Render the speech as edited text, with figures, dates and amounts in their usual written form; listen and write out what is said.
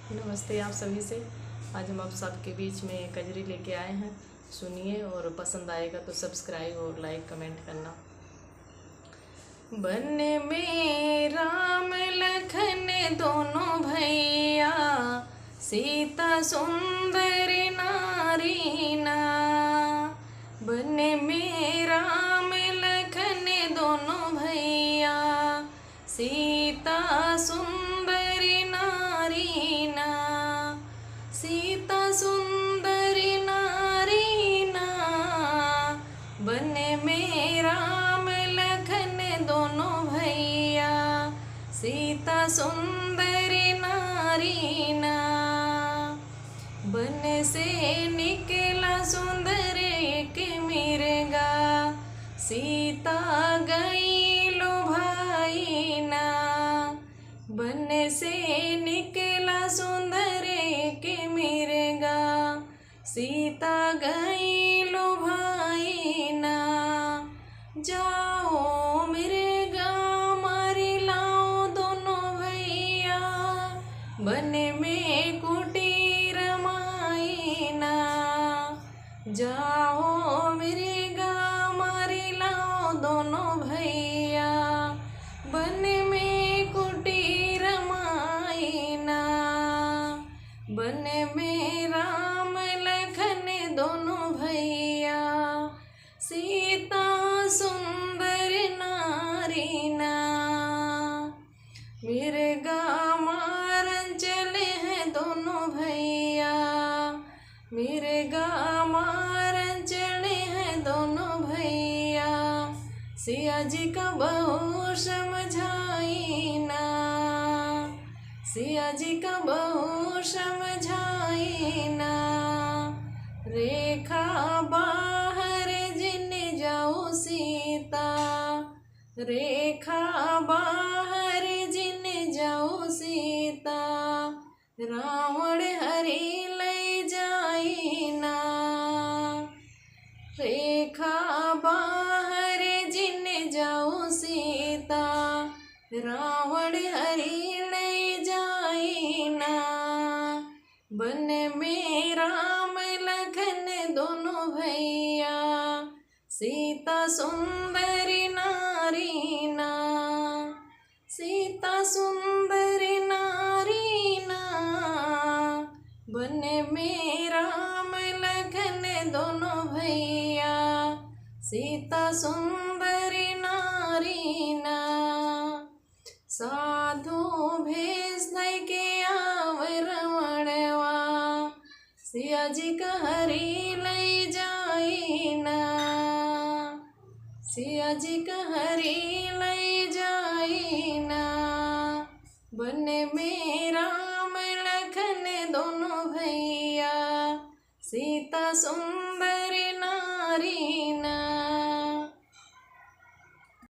नमस्ते आप सभी से। आज हम आप सबके बीच में कजरी लेके आए हैं। सुनिए और पसंद आएगा तो सब्सक्राइब और लाइक कमेंट करना। वन में राम लखन दोनों भैया, सीता सुंदर नारी ना। वन में राम लखन दोनों भैया, सीता सुंदर नारी ना। सीता सुंदर नारी ना। वन में राम लखन दोनों भैया, सीता सुंदर नारी ना। वन से निकला सुंदर एक मिर्गा, सीता गई लो भाई ना। वन से निकला सुंदर एक मिर्गा, सीता गई लो भाई ना। जाओ मिर्गा मारी लाओ दोनों भैया, वन में कुटीर माई ना। जाओ मिर्गा मारी लाओ दोनों भैया, वन में कुटीर माई ना। वन में राम लखन दोनों भैया, सीता सुंदर नारी ना। मिर्गा मारन चले हैं दोनों भैया, मिर्गा मारन चले हैं दोनों भैया। सिया जी का बहू समझाई ना, सिया जी का बहू समझाई ना। रेखा बाहर जिन जाओ सीता, रेखा बाहर जिन जाओ सीता। रावण हरि ले जाई ना, रेखा बाहर जिन जाओ सीता। रावण हरि ले जाई ना। वन में राम लखन दोनों भैया, सीता सुंदर नारी ना। सीता सुंदर नारी ना। वन में राम लखन दोनों भैया, सीता सुंदर नारी ना। साधु भेष के आवर रमणवा, सिया जी का हरि ले जाई ना। सिया जी का हरि ले जाई ना। वन में राम लखन दोनों भैया, सीता सुंदर